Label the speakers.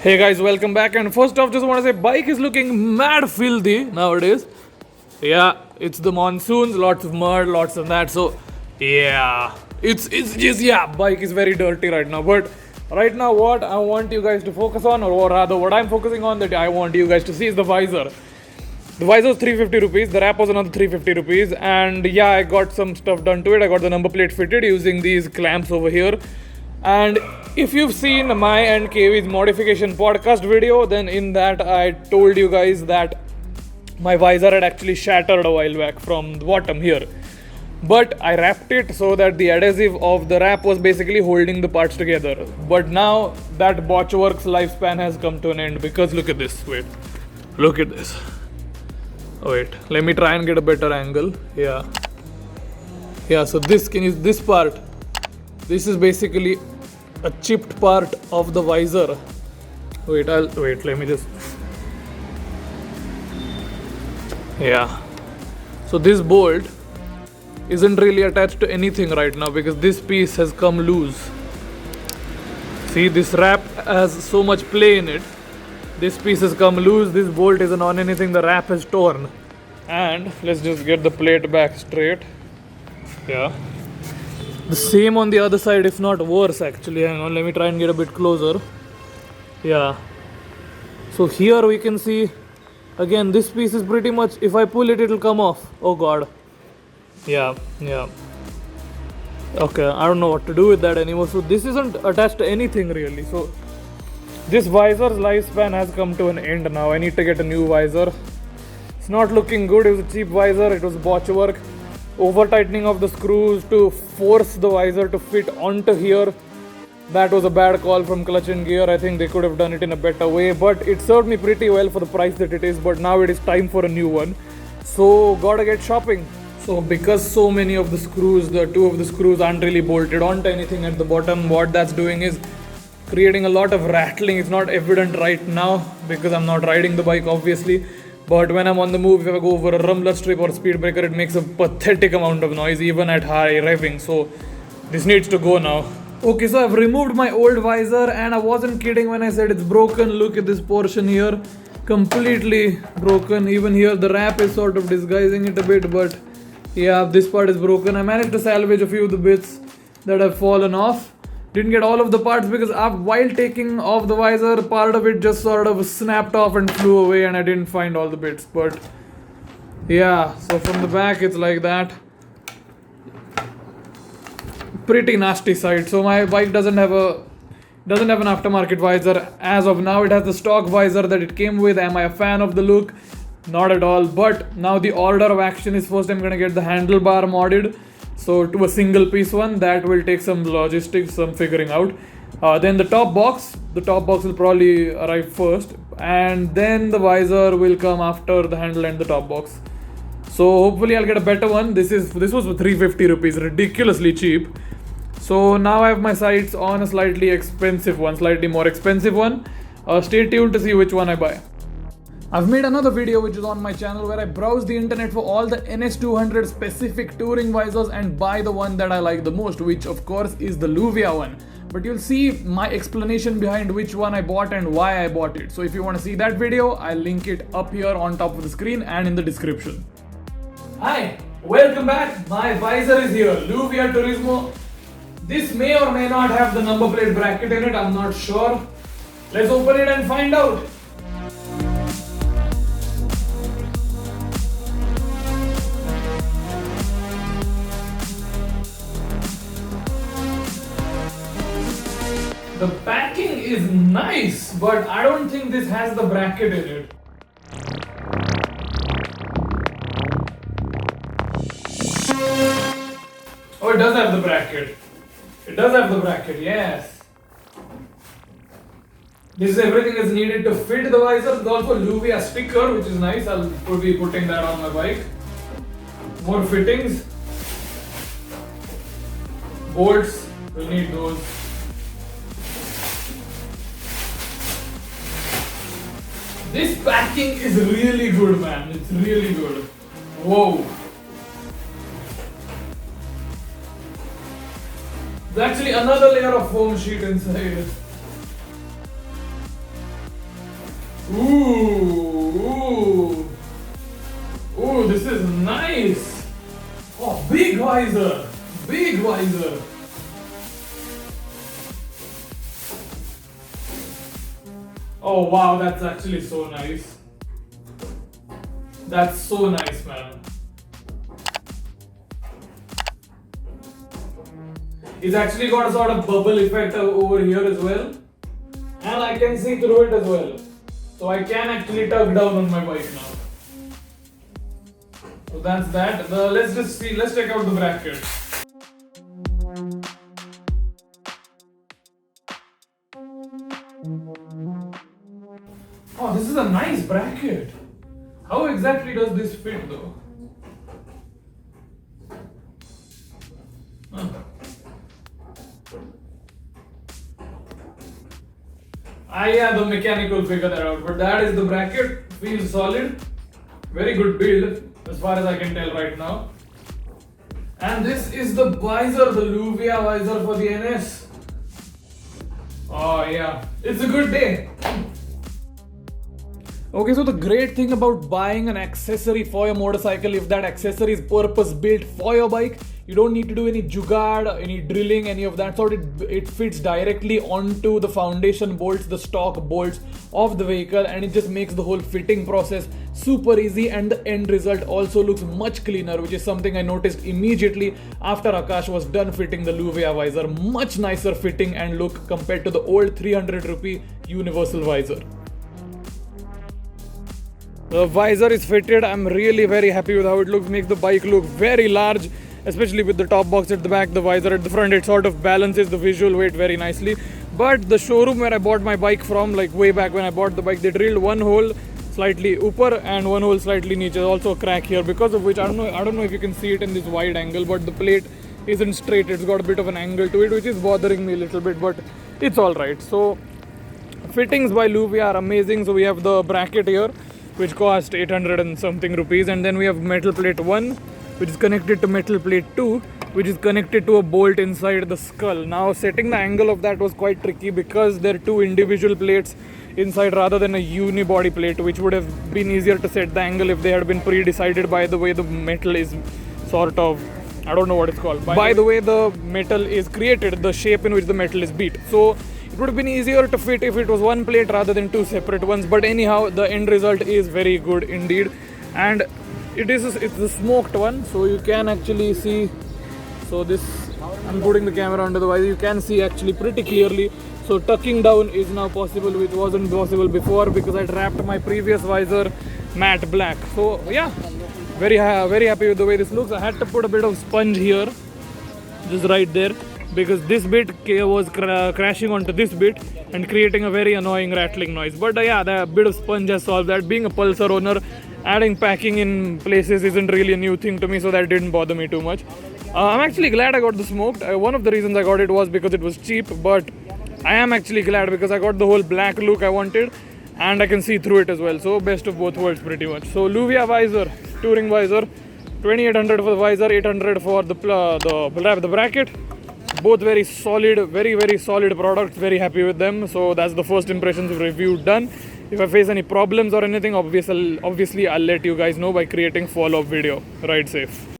Speaker 1: Hey guys, welcome back. And first off, just want to say, bike is looking mad filthy nowadays. Yeah, it's the monsoons, lots of mud, lots of that. So yeah, it's just bike is very dirty right now. But right now, what I want you guys to focus on, or rather, what I'm focusing on that I want you guys to see is the visor. The visor is 350 rupees. The wrap was another 350 rupees. And yeah, I got some stuff done to it. I got the number plate fitted using these clamps over here. And if you've seen my and KV's modification podcast video, then in that I told you guys that my visor had actually shattered a while back from the bottom here. But I wrapped it so that the adhesive of the wrap was basically holding the parts together. But now that botchwork's lifespan has come to an end because look at this. Wait, look at this. Wait, let me try and get a better angle. Yeah, so this part. This is basically a chipped part of the visor. Wait, let me just. Yeah. So this bolt isn't really attached to anything right now because this piece has come loose. See, this wrap has so much play in it. This piece has come loose, this bolt isn't on anything, the wrap is torn. And let's just get the plate back straight. Yeah. The same on the other side, if not worse actually. Hang on, let me try and get a bit closer. Yeah. So here we can see, again, this piece is pretty much, if I pull it, it'll come off. Oh god. Yeah. Okay, I don't know what to do with that anymore. So this isn't attached to anything really. So this visor's lifespan has come to an end now. I need to get a new visor. It's not looking good. It was a cheap visor. It was botch work. Over tightening of the screws to force the visor to fit onto here. That was a bad call from Clutch and Gear. I think they could have done it in a better way, but it served me pretty well for the price that it is. But now it is time for a new one. So gotta get shopping. So because so many of the screws, the two of the screws aren't really bolted onto anything at the bottom, what that's doing is creating a lot of rattling. It's not evident right now because I'm not riding the bike obviously. But when I'm on the move, if I go over a rumbler strip or speed breaker, it makes a pathetic amount of noise even at high revving. So this needs to go now. Okay, so I've removed my old visor and I wasn't kidding when I said it's broken. Look at this portion here. Completely broken. Even here the wrap is sort of disguising it a bit, but yeah, this part is broken. I managed to salvage a few of the bits that have fallen off. Didn't get all of the parts because while taking off the visor, part of it just sort of snapped off and flew away and I didn't find all the bits. But yeah, so from the back it's like that. Pretty nasty sight. So my bike doesn't have an aftermarket visor as of now. It has the stock visor that it came with. Am I a fan of the look? Not at all. But now the order of action is first I'm gonna get the handlebar modded. So to a single piece one, that will take some logistics, some figuring out. Then the top box will probably arrive first, and then the visor will come after the handle and the top box. So hopefully I'll get a better one. This was for 350 rupees, ridiculously cheap. So now I have my sights on a slightly more expensive one. Stay tuned to see which one I buy. I've made another video which is on my channel where I browse the internet for all the NS200 specific touring visors and buy the one that I like the most, which of course is the Lluvia one. But you'll see my explanation behind which one I bought and why I bought it. So if you want to see that video, I'll link it up here on top of the screen and in the description. Hi, welcome back. My visor is here, Lluvia Turizmo. This may or may not have the number plate bracket in it, I'm not sure. Let's open it and find out. The packing is nice, but I don't think this has the bracket in it. Oh, it does have the bracket. It does have the bracket, yes. This is everything that's needed to fit the visor. There's also a Lluvia sticker, which is nice. I'll be putting that on my bike. More fittings. Bolts, we'll need those. This packing is really good, man. It's really good. Whoa. There's actually another layer of foam sheet inside. Ooh, this is nice. Oh, big visor, big visor. Oh wow, that's actually so nice. That's so nice, man. It's actually got a sort of bubble effect over here as well. And I can see through it as well. So I can actually tug down on my bike now. So that's that. Let's just see, let's check out the bracket. Oh, this is a nice bracket. How exactly does this fit though? Huh. Yeah, the mechanic will figure that out. But that is the bracket. Feels solid. Very good build as far as I can tell right now. And this is the visor, the Lluvia visor for the NS. Oh yeah, it's a good day. Okay, so the great thing about buying an accessory for your motorcycle, if that accessory is purpose built for your bike, you don't need to do any jugaad, any drilling, any of that sort. It fits directly onto the foundation bolts, the stock bolts of the vehicle, and it just makes the whole fitting process super easy, and the end result also looks much cleaner, which is something I noticed immediately after Akash was done fitting the Lluvia visor. Much nicer fitting and look compared to the old 300 rupee universal visor. The visor is fitted. I'm really very happy with how it looks. Makes the bike look very large, especially with the top box at the back, the visor at the front. It sort of balances the visual weight very nicely. But the showroom where I bought my bike from, like way back when I bought the bike, they drilled one hole slightly upper and one hole slightly niche. There's also a crack here, because of which I don't know if you can see it in this wide angle, but the plate isn't straight. It's got a bit of an angle to it, which is bothering me a little bit, but it's all right. So fittings by Lluvia are amazing. So we have the bracket here, which cost 800 and something rupees, and then we have metal plate 1, which is connected to metal plate 2, which is connected to a bolt inside the skull. Now setting the angle of that was quite tricky, because there are two individual plates inside rather than a unibody plate, which would have been easier to set the angle if they had been pre-decided by the way the metal is sort of, I don't know what it's called, by the way the metal is created, the shape in which the metal is beat. So it would have been easier to fit if it was one plate rather than two separate ones, but anyhow the end result is very good indeed. And it's the smoked one, so you can actually see. So this, I'm putting the camera under the visor, you can see actually pretty clearly. So tucking down is now possible, which wasn't possible before because I wrapped my previous visor matte black. So yeah, very happy with the way this looks. I had to put a bit of sponge here, just right there, because this bit was crashing onto this bit and creating a very annoying rattling noise. But yeah, the bit of sponge has solved that. Being a Pulsar owner, adding packing in places isn't really a new thing to me, so that didn't bother me too much. I'm actually glad I got the smoked. One of the reasons I got it was because it was cheap, but I am actually glad because I got the whole black look I wanted and I can see through it as well. So best of both worlds pretty much. So Lluvia visor, touring visor, 2800 for the visor, 800 for the bracket. Both very solid, very solid products. Very happy with them. So that's the first impressions of review done. If I face any problems or anything, obviously I'll let you guys know by creating follow-up video. Ride safe.